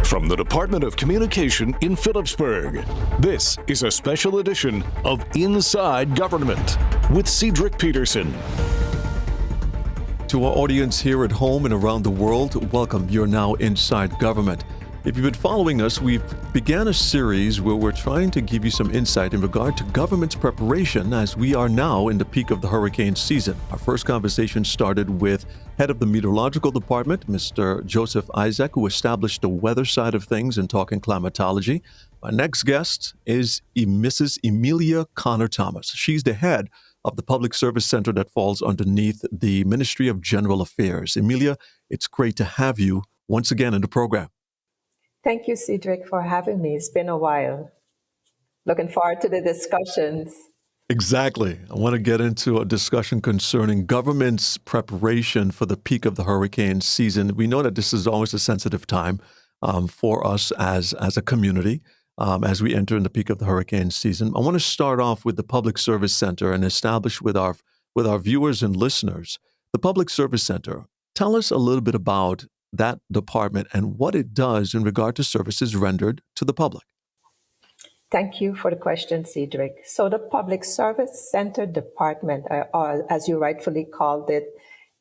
From the Department of Communication in Phillipsburg, this is a special edition of Inside Government with Cedric Peterson. To our audience here at home and around the world, welcome. You're now Inside Government. If you've been following us, we've began a series where we're trying to give you some insight in regard to government's preparation as we are now in the peak of the hurricane season. Our first conversation started with head of the meteorological department, Mr. Joseph Isaac, who established the weather side of things and talking climatology. My next guest is Mrs. Emilia Connor-Thomas. She's the head of the Public Service Center that falls underneath the Ministry of General Affairs. Emilia, it's great to have you once again in the program. Thank you, Cedric, for having me. It's been a while. Looking forward to the discussions. Exactly. I want to get into a discussion concerning government's preparation for the peak of the hurricane season. We know that this is always a sensitive time for us as a community as we enter in the peak of the hurricane season. I want to start off with the Public Service Center and establish with our viewers and listeners the Public Service Center. Tell us a little bit about that department and what it does in regard to services rendered to the public. Thank you for the question, Cedric. So the Public Service Center Department, as you rightfully called it,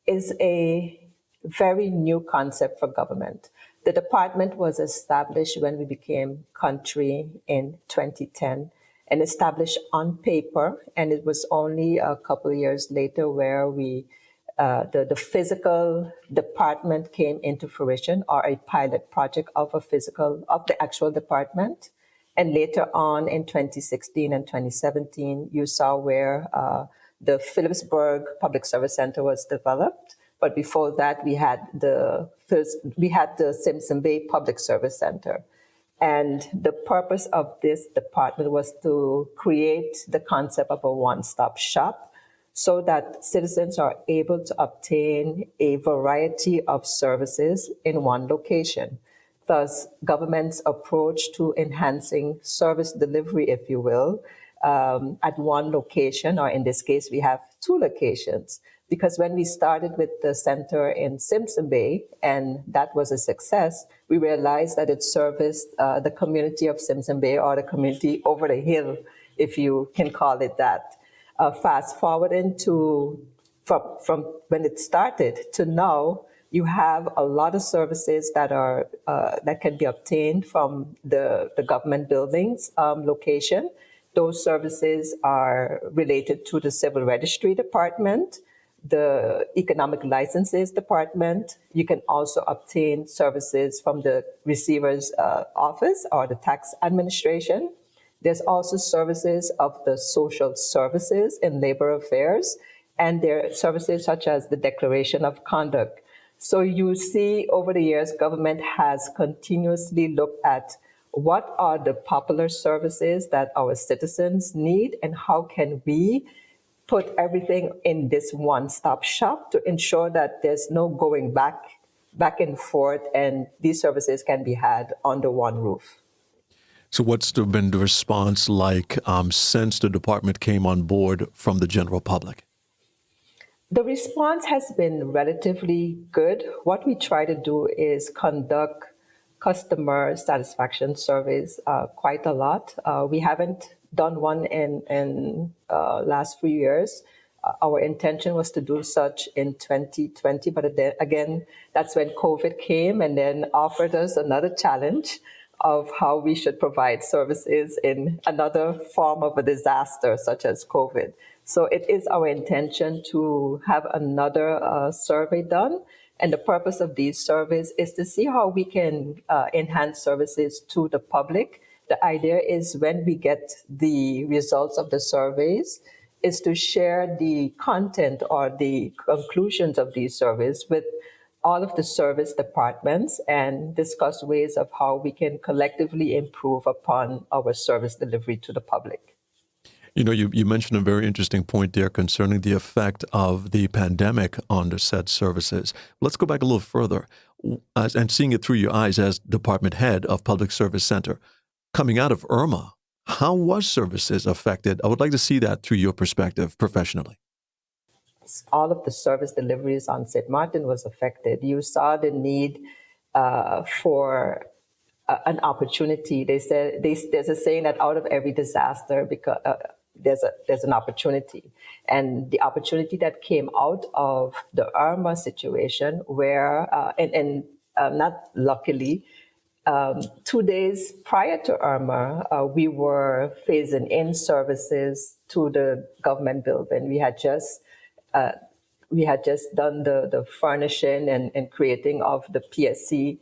is a very new concept for government. The department was established when we became country in 2010 and established on paper, and it was only a couple of years later where the physical department came into fruition, or a pilot project of the actual department. And later on in 2016 and 2017, you saw where the Phillipsburg Public Service Center was developed. But before that, we had the Simpson Bay Public Service Center. And the purpose of this department was to create the concept of a one-stop shop, so that citizens are able to obtain a variety of services in one location. Thus, government's approach to enhancing service delivery, if you will, at one location, or in this case, we have two locations. Because when we started with the center in Simpson Bay, and that was a success, we realized that it serviced the community of Simpson Bay, or the community over the hill, if you can call it that. Fast forwarding from when it started to now, you have a lot of services that can be obtained from the government buildings location. Those services are related to the Civil Registry Department, the Economic Licenses Department. You can also obtain services from the Receiver's Office or the Tax Administration. There's also services of the social services and labor affairs, and there are services such as the Declaration of Conduct. So you see, over the years, government has continuously looked at what are the popular services that our citizens need, and how can we put everything in this one-stop shop to ensure that there's no going back and forth, and these services can be had under one roof. So what's been the response like since the department came on board from the general public? The response has been relatively good. What we try to do is conduct customer satisfaction surveys quite a lot. We haven't done one in last few years. Our intention was to do such in 2020, but again, that's when COVID came and then offered us another challenge of how we should provide services in another form of a disaster such as COVID. So it is our intention to have another survey done. And the purpose of these surveys is to see how we can enhance services to the public. The idea is, when we get the results of the surveys, is to share the content or the conclusions of these surveys with all of the service departments and discuss ways of how we can collectively improve upon our service delivery to the public. You know, you mentioned a very interesting point there concerning the effect of the pandemic on the said services. Let's go back a little further and seeing it through your eyes as department head of Public Service Center. Coming out of Irma, how was services affected? I would like to see that through your perspective professionally. All of the service deliveries on St. Martin was affected. You saw the need for an opportunity. They said there's a saying that out of every disaster, because there's an opportunity, and the opportunity that came out of the Irma situation, where not luckily, 2 days prior to Irma, we were phasing in services to the government building. We had just done the furnishing and creating of the PSC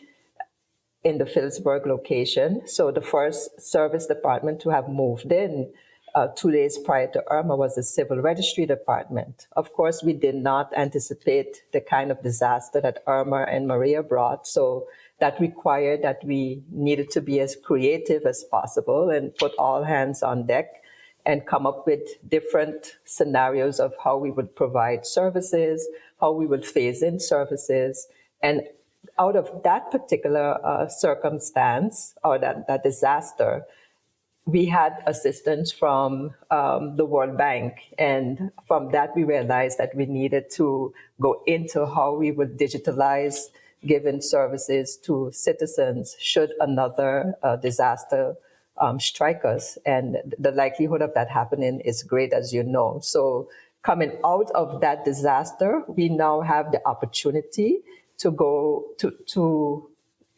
in the Phillipsburg location. So the first service department to have moved in 2 days prior to Irma was the Civil Registry Department. Of course, we did not anticipate the kind of disaster that Irma and Maria brought. So that required that we needed to be as creative as possible and put all hands on deck and come up with different scenarios of how we would provide services, how we would phase in services. And out of that particular circumstance or that disaster, we had assistance from the World Bank. And from that, we realized that we needed to go into how we would digitalize given services to citizens should another disaster strike us. And the likelihood of that happening is great, as you know. So coming out of that disaster, we now have the opportunity to go to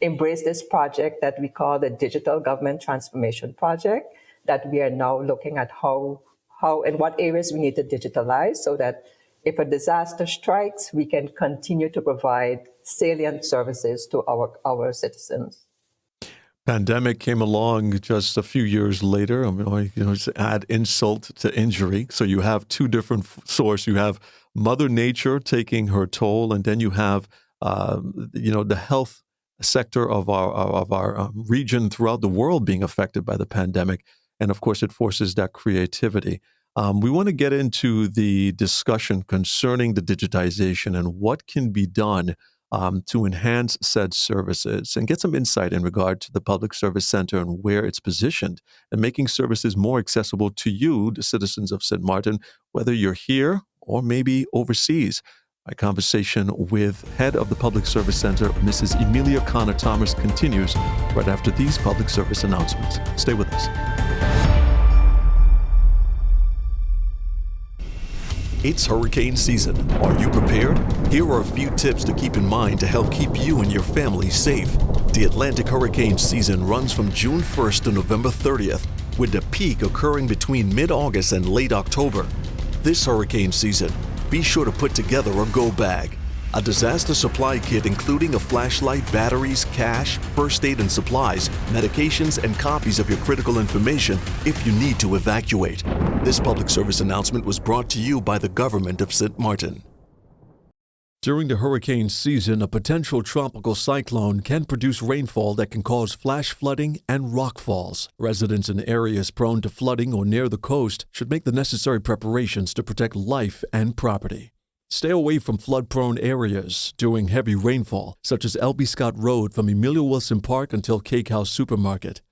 embrace this project that we call the Digital Government Transformation Project, that we are now looking at how and what areas we need to digitalize so that if a disaster strikes, we can continue to provide salient services to our citizens. Pandemic came along just a few years later. I mean, to add insult to injury. So you have two different sources. You have Mother Nature taking her toll, and then you have, the health sector of our region throughout the world being affected by the pandemic. And of course, it forces that creativity. We want to get into the discussion concerning the digitization and what can be done to enhance said services and get some insight in regard to the Public Service Center and where it's positioned and making services more accessible to you, the citizens of St. Martin, whether you're here or maybe overseas. My conversation with head of the Public Service Center, Mrs. Emilia Connor-Thomas, continues right after these public service announcements. Stay with us. It's hurricane season. Are you prepared? Here are a few tips to keep in mind to help keep you and your family safe. The Atlantic hurricane season runs from June 1st to November 30th, with the peak occurring between mid-August and late October. This hurricane season, be sure to put together a go bag. A disaster supply kit including a flashlight, batteries, cash, first aid and supplies, medications, and copies of your critical information if you need to evacuate. This public service announcement was brought to you by the government of St. Martin. During the hurricane season, a potential tropical cyclone can produce rainfall that can cause flash flooding and rock falls. Residents in areas prone to flooding or near the coast should make the necessary preparations to protect life and property. Stay away from flood-prone areas during heavy rainfall, such as L.B. Scott Road from Emilia Wilson Park until Cake House Supermarket,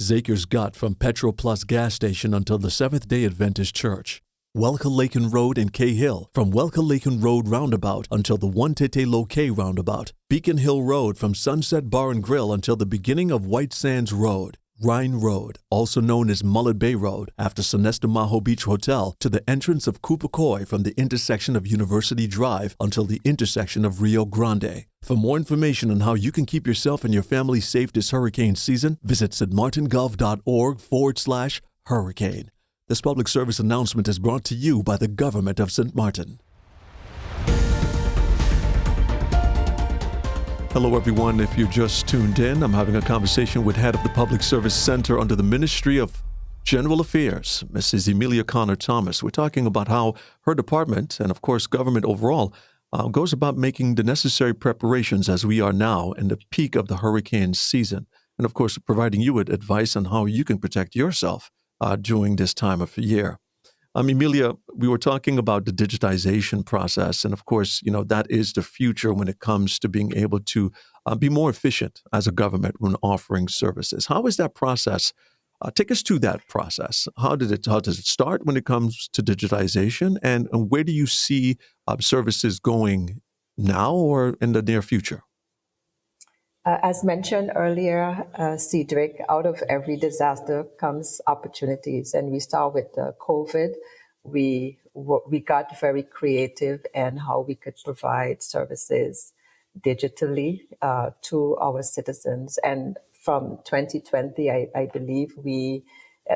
Zaker's Gut from Petro Plus gas station until the Seventh-day Adventist Church, Welka-Laken Road in Cahill from Welka-Laken Road Roundabout until the One-Tete Loke Roundabout, Beacon Hill Road from Sunset Bar and Grill until the beginning of White Sands Road, Rhine Road, also known as Mullet Bay Road, after Sonesta Maho Beach Hotel, to the entrance of Kupakoi from the intersection of University Drive until the intersection of Rio Grande. For more information on how you can keep yourself and your family safe this hurricane season, visit stmartingov.org/hurricane. This public service announcement is brought to you by the government of St. Martin. Hello, everyone. If you just tuned in, I'm having a conversation with head of the Public Service Center under the Ministry of General Affairs, Mrs. Emilia Connor-Thomas. We're talking about how her department, and of course government overall, goes about making the necessary preparations as we are now in the peak of the hurricane season. And of course, providing you with advice on how you can protect yourself during this time of the year. Emilia, we were talking about the digitization process, and of course, that is the future when it comes to being able to be more efficient as a government when offering services. How is that process? Take us to that process. How does it start when it comes to digitization, and where do you see services going now or in the near future? As mentioned earlier, Cedric, out of every disaster comes opportunities, and we start with COVID. We got very creative in how we could provide services digitally to our citizens. And from 2020, I believe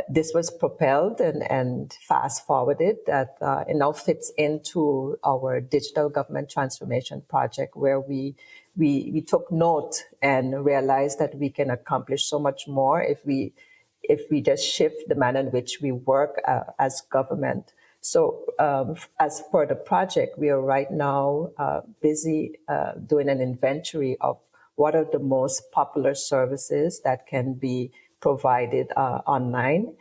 this was propelled and fast forwarded that it now fits into our digital government transformation project, where we took note and realized that we can accomplish so much more if we just shift the manner in which we work as government. So as per the project, we are right now busy doing an inventory of what are the most popular services that can be provided online.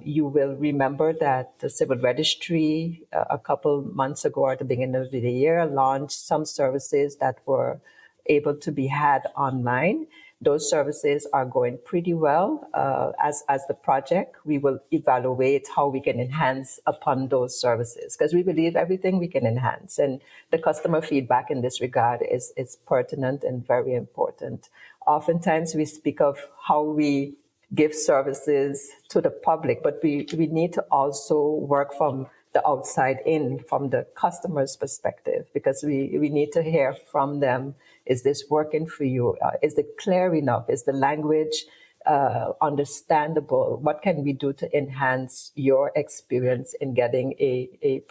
You will remember that the Civil Registry a couple months ago at the beginning of the year launched some services that were able to be had online. Those services are going pretty well. As the project, we will evaluate how we can enhance upon those services, because we believe everything we can enhance. And the customer feedback in this regard is pertinent and very important. Oftentimes we speak of how we give services to the public, but we need to also work from the outside in, from the customer's perspective, because we need to hear from them. Is this working for you? Is it clear enough? Is the language understandable? What can we do to enhance your experience in getting a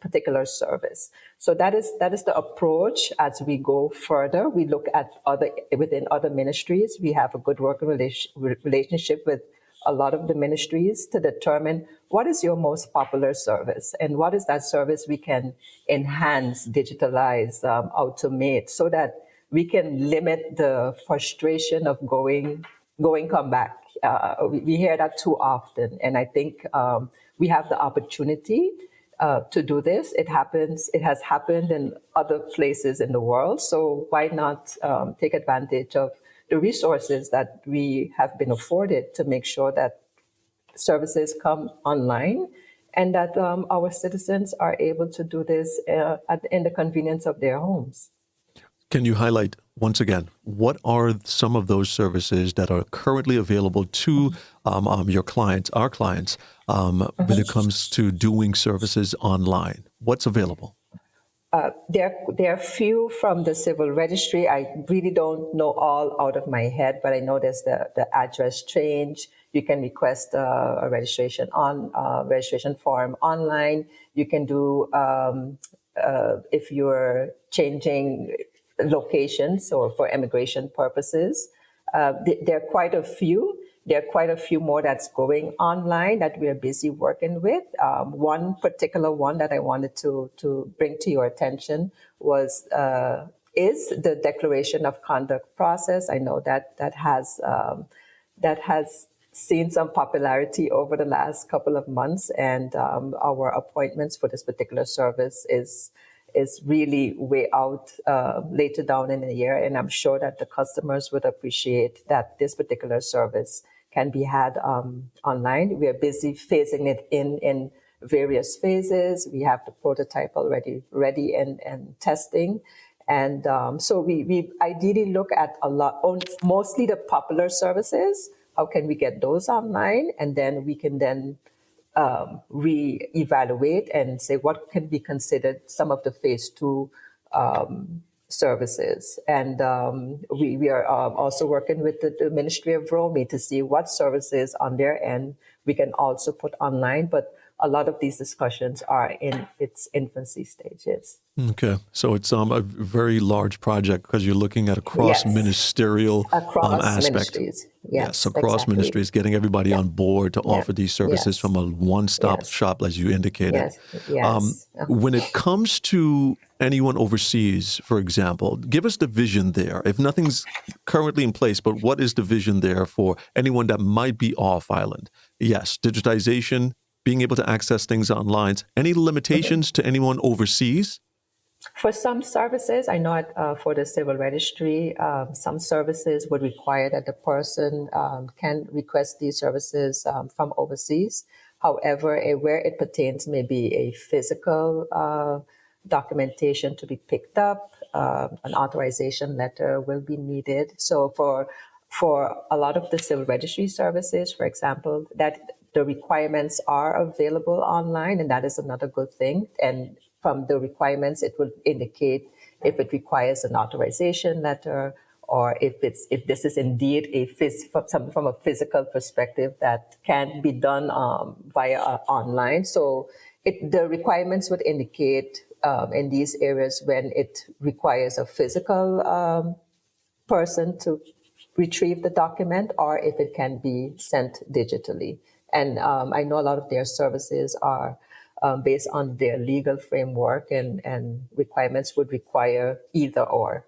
particular service? So that is the approach as we go further. We look at within other ministries. We have a good working relationship with a lot of the ministries to determine what is your most popular service and what is that service we can enhance, digitalize, automate, so that we can limit the frustration of come back. We hear that too often, and I think we have the opportunity to do this. It has happened in other places in the world, so why not take advantage of the resources that we have been afforded to make sure that services come online and that our citizens are able to do this in the convenience of their homes. Can you highlight once again, what are some of those services that are currently available to your clients, our clients, when it comes to doing services online? What's available? There are few from the Civil Registry. I really don't know all out of my head, but I know there's the address change. You can request a registration form online. You can do if you're changing locations or for immigration purposes. There are quite a few. There are quite a few more that's going online that we are busy working with. One particular one that I wanted to bring to your attention is the declaration of conduct process. I know that has seen some popularity over the last couple of months, and our appointments for this particular service is really way out later down in the year, and I'm sure that the customers would appreciate that this particular service can be had online. We are busy phasing it in various phases. We have the prototype already ready and testing. And so we ideally look at mostly the popular services. How can we get those online? And then we can then re-evaluate and say what can be considered some of the phase 2 services. And we are also working with the Ministry of Rome to see what services on their end we can also put online. But a lot of these discussions are in its infancy stages. Okay. So it's a very large project because you're looking at a cross-ministerial aspect. Ministries. Yes, across exactly. ministries, getting everybody on board to offer these services from a one-stop shop, as you indicated. Yes. When it comes to anyone overseas, for example, give us the vision there. If nothing's currently in place, but what is the vision there for anyone that might be off island? Yes, digitization, being able to access things online. Any limitations to anyone overseas? For some services, I know for the Civil Registry, some services would require that the person can request these services from overseas. However, where it pertains maybe a physical documentation to be picked up, an authorization letter will be needed. So for a lot of the civil registry services, for example, that the requirements are available online, and that is another good thing. And from the requirements, it will indicate if it requires an authorization letter, or if this is indeed from a physical perspective that can be done via online. So the requirements would indicate in these areas when it requires a physical person to retrieve the document, or if it can be sent digitally. And I know a lot of their services are based on their legal framework, and requirements would require either or.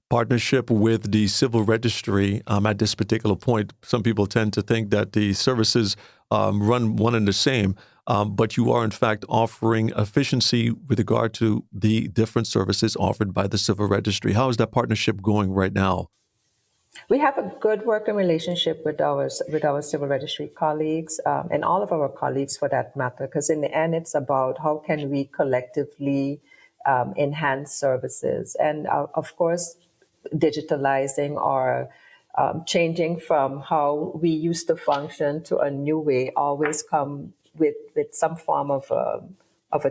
Partnership with the civil registry at this particular point. Some people tend to think that the services run one and the same, but you are in fact offering efficiency with regard to the different services offered by the civil registry. How is that partnership going right now? We have a good working relationship with our civil registry colleagues, and all of our colleagues for that matter, because in the end, it's about how can we collectively enhance services. And of course, digitalizing or changing from how we used to function to a new way always come with some form of a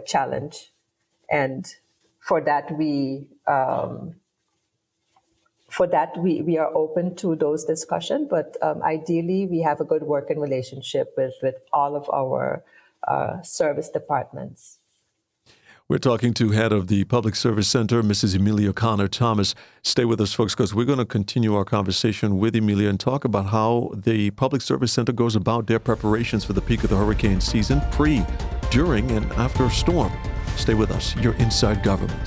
challenge. And for that, we are open to those discussions, but ideally we have a good working relationship with all of our service departments. We're talking to head of the Public Service Center, Mrs. Emilia Connor Thomas. Stay with us, folks, because we're going to continue our conversation with Emilia and talk about how the Public Service Center goes about their preparations for the peak of the hurricane season, pre, during, and after a storm. Stay with us. You're Inside Government.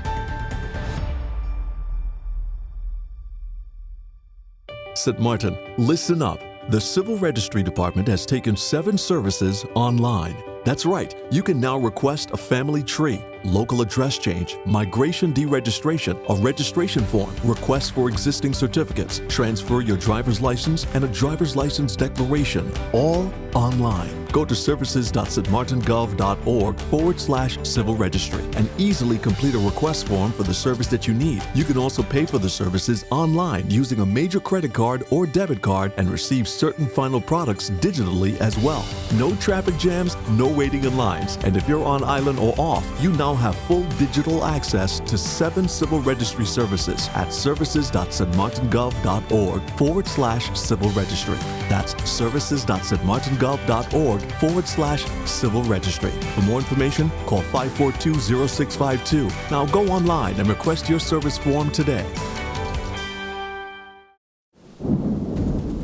St. Martin, listen up. The Civil Registry Department has taken 7 services online. That's right, you can now request a family tree, local address change, migration deregistration, a registration form, requests for existing certificates, transfer your driver's license, and a driver's license declaration, all online. Go to services.stmartingov.org/civil registry and easily complete a request form for the service that you need. You can also pay for the services online using a major credit card or debit card and receive certain final products digitally as well. No traffic jams, no waiting in lines. And if you're on island or off, you now have full digital access to 7 civil registry services at services.stmartingov.org/civil registry. That's services.stmartingov.org/civil registry. For more information, call 542-0652. Now go online and request your service form today.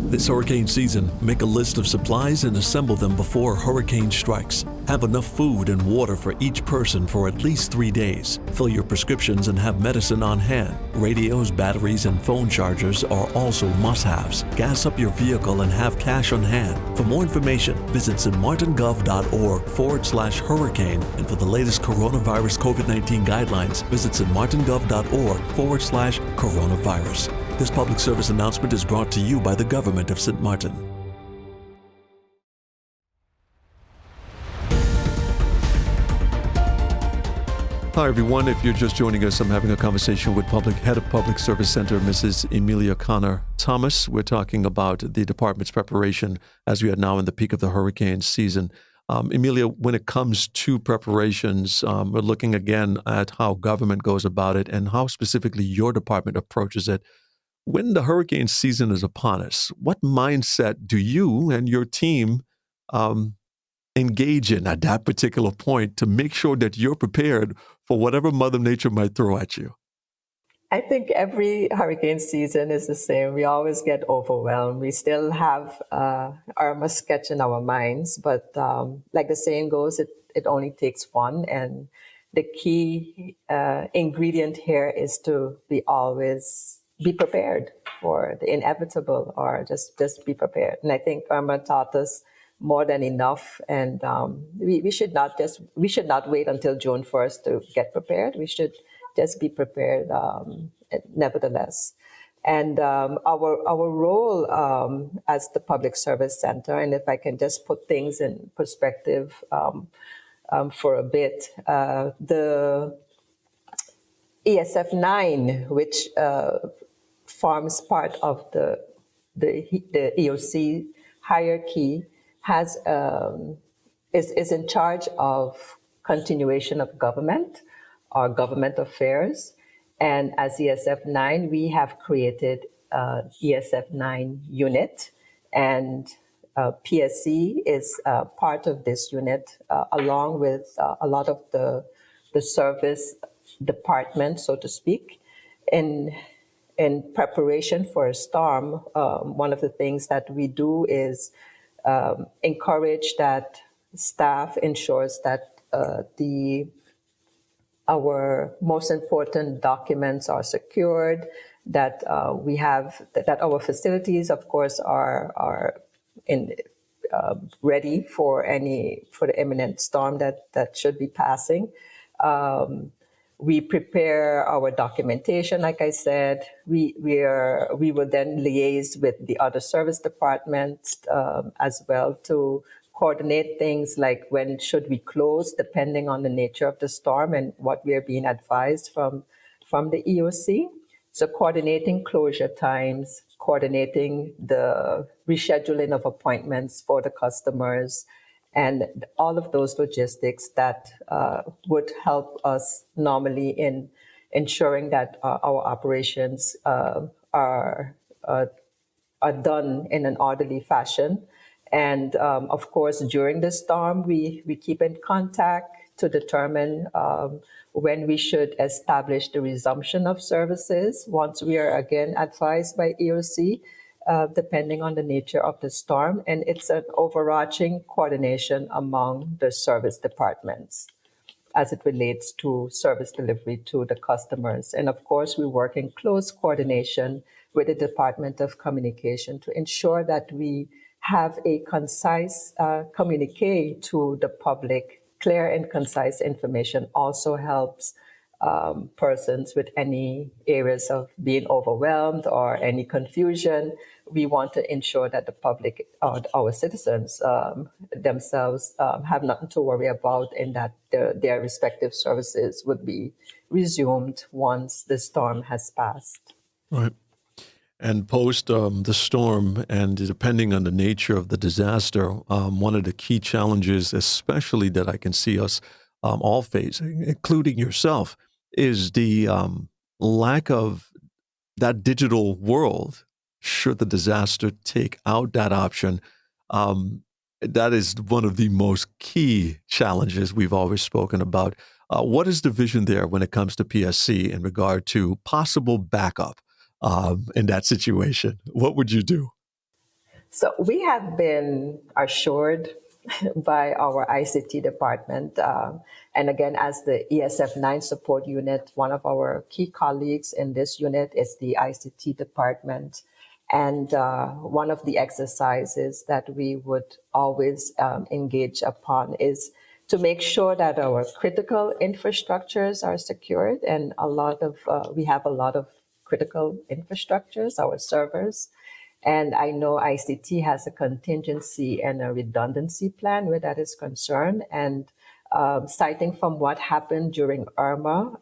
This hurricane season, make a list of supplies and assemble them before a hurricane strikes. Have enough food and water for each person for at least 3 days. Fill your prescriptions and have medicine on hand. Radios, batteries, and phone chargers are also must-haves. Gas up your vehicle and have cash on hand. For more information, visit stmartingov.org/hurricane. And for the latest coronavirus COVID-19 guidelines, visit stmartingov.org/coronavirus. This public service announcement is brought to you by the government of St. Martin. Hi, everyone. If you're just joining us, I'm having a conversation with Head of Public Service Center, Mrs. Emilia Connor Thomas. We're talking about the department's preparation as we are now in the peak of the hurricane season. Emilia, when it comes to preparations, we're looking again at how government goes about it and how specifically your department approaches it. When the hurricane season is upon us, what mindset do you and your team engage in at that particular point to make sure that you're prepared for whatever Mother Nature might throw at you? I think every hurricane season is the same. We always get overwhelmed. We still have Irma sketch in our minds, but like the saying goes, it only takes one. And the key ingredient here is to be prepared for the inevitable, or just be prepared. And I think Irma taught us more than enough. And we should not wait until June 1st to get prepared. We should just be prepared nevertheless. And our role as the Public Service Center, and if I can just put things in perspective for a bit, ESF 9, which forms part of the EOC hierarchy, has is in charge of continuation of government or government affairs. And as ESF 9, we have created ESF 9 unit, and PSC is part of this unit, along with a lot of the service department, so to speak. In preparation for a storm, one of the things that we do is encourage that staff ensures that our most important documents are secured, that we have that our facilities, of course, are in ready for the imminent storm that should be passing. We prepare our documentation, like I said. We will then liaise with the other service departments as well to coordinate things like when should we close, depending on the nature of the storm and what we are being advised from the EOC. So coordinating closure times, coordinating the rescheduling of appointments for the customers, and all of those logistics that would help us normally in ensuring that our operations are done in an orderly fashion. And of course, during the storm, we keep in contact to determine when we should establish the resumption of services once we are again advised by EOC, depending on the nature of the storm. And it's an overarching coordination among the service departments as it relates to service delivery to the customers. And of course, we work in close coordination with the Department of Communication to ensure that we have a concise communique to the public. Clear and concise information also helps persons with any areas of being overwhelmed or any confusion. We want to ensure that the public, our citizens themselves, have nothing to worry about, and that their respective services would be resumed once the storm has passed. Right. And post the storm, and depending on the nature of the disaster, one of the key challenges, especially that I can see us all facing, including yourself, is the lack of that digital world. Should the disaster take out that option, that is one of the most key challenges we've always spoken about. What is the vision there when it comes to PSC in regard to possible backup in that situation? What would you do? So we have been assured by our ICT department. And again, as the ESF 9 support unit, one of our key colleagues in this unit is the ICT department. And one of the exercises that we would always engage upon is to make sure that our critical infrastructures are secured. And we have a lot of critical infrastructures, our servers. And I know ICT has a contingency and a redundancy plan where that is concerned. And citing from what happened during Irma,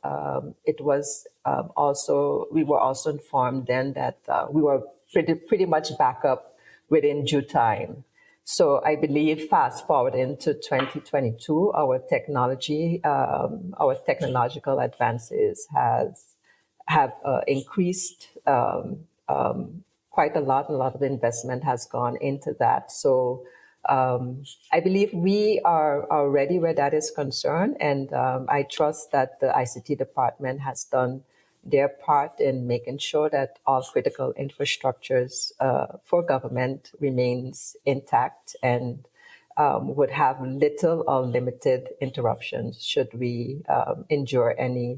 it was we were also informed then that we were pretty much back up within due time. So I believe fast forward into 2022, our technological advances have increased quite a lot. A lot of investment has gone into that. So I believe we are ready where that is concerned. And I trust that the ICT department has done their part in making sure that all critical infrastructures for government remains intact and would have little or limited interruptions should we endure any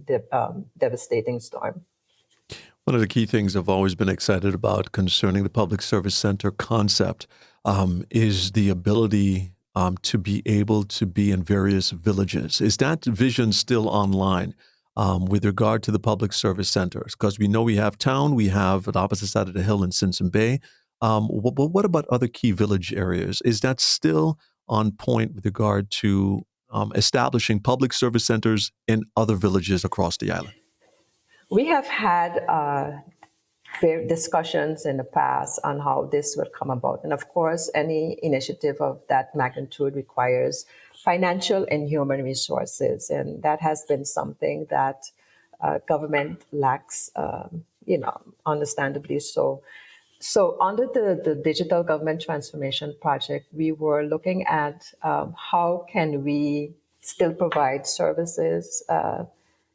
devastating storm. One of the key things I've always been excited about concerning the Public Service Center concept is the ability to be able to be in various villages. Is that vision still online with regard to the public service centers? Because we know we have town, we have at the opposite side of the hill in Simpson Bay. But what about other key village areas? Is that still on point with regard to establishing public service centers in other villages across the island? We have had discussions in the past on how this would come about. And of course, any initiative of that magnitude requires financial and human resources. And that has been something that government lacks, understandably so. So under the Digital Government Transformation Project, we were looking at how can we still provide services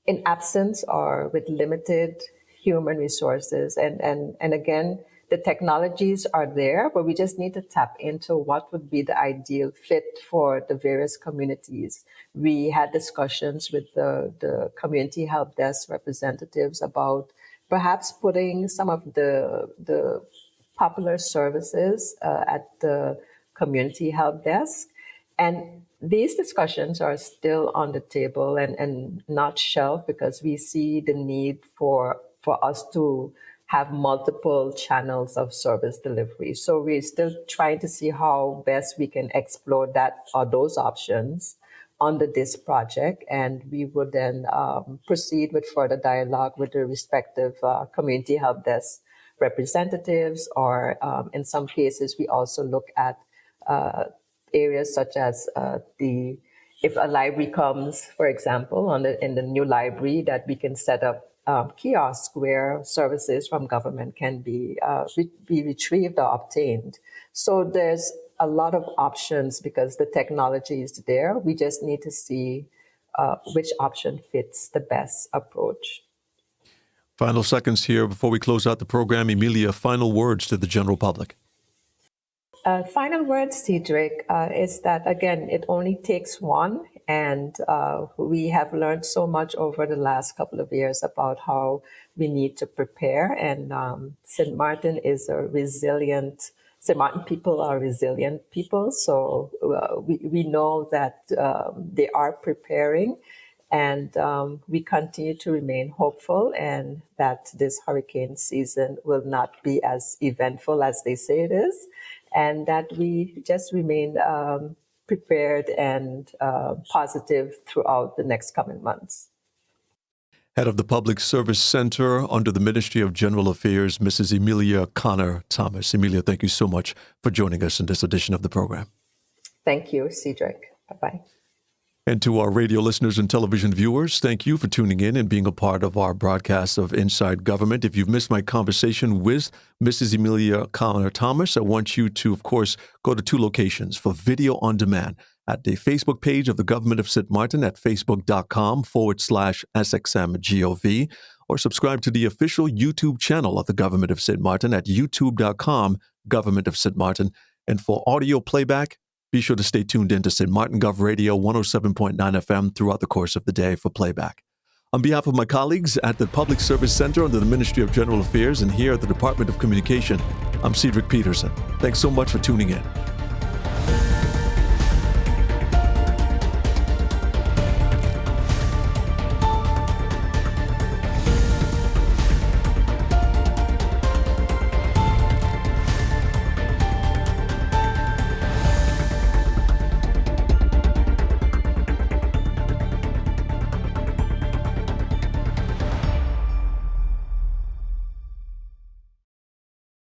in absence or with limited human resources. And again, the technologies are there, but we just need to tap into what would be the ideal fit for the various communities. We had discussions with the community help desk representatives about perhaps putting some of the popular services at the community help desk. And these discussions are still on the table and not shelved because we see the need for us to have multiple channels of service delivery. So we're still trying to see how best we can explore that or those options under this project. And we would then proceed with further dialogue with the respective community help desk representatives, or in some cases, we also look at areas such as if a library comes, for example, in the new library, that we can set up kiosks where services from government can be retrieved or obtained. So there's a lot of options because the technology is there. We just need to see which option fits the best approach. Final seconds here before we close out the program. Emilia, final words to the general public. Final words, Cedric, is that, again, it only takes one. And we have learned so much over the last couple of years about how we need to prepare. And St. Martin people are resilient people. So we know that they are preparing. And we continue to remain hopeful and that this hurricane season will not be as eventful as they say it is, and that we just remain prepared and positive throughout the next coming months. Head of the Public Service Center under the Ministry of General Affairs, Mrs. Emilia Connor-Thomas. Emilia, thank you so much for joining us in this edition of the program. Thank you, Cedric. Bye-bye. And to our radio listeners and television viewers, thank you for tuning in and being a part of our broadcast of Inside Government. If you've missed my conversation with Mrs. Emilia Connor-Thomas, I want you to, of course, go to two locations for video on demand at the Facebook page of the Government of St. Martin at facebook.com/SXMGOV, or subscribe to the official YouTube channel of the Government of St. Martin at youtube.com/Government of St. Martin. And for audio playback, be sure to stay tuned in to St. Martin Gov Radio 107.9 FM throughout the course of the day for playback. On behalf of my colleagues at the Public Service Center under the Ministry of General Affairs and here at the Department of Communication, I'm Cedric Peterson. Thanks so much for tuning in.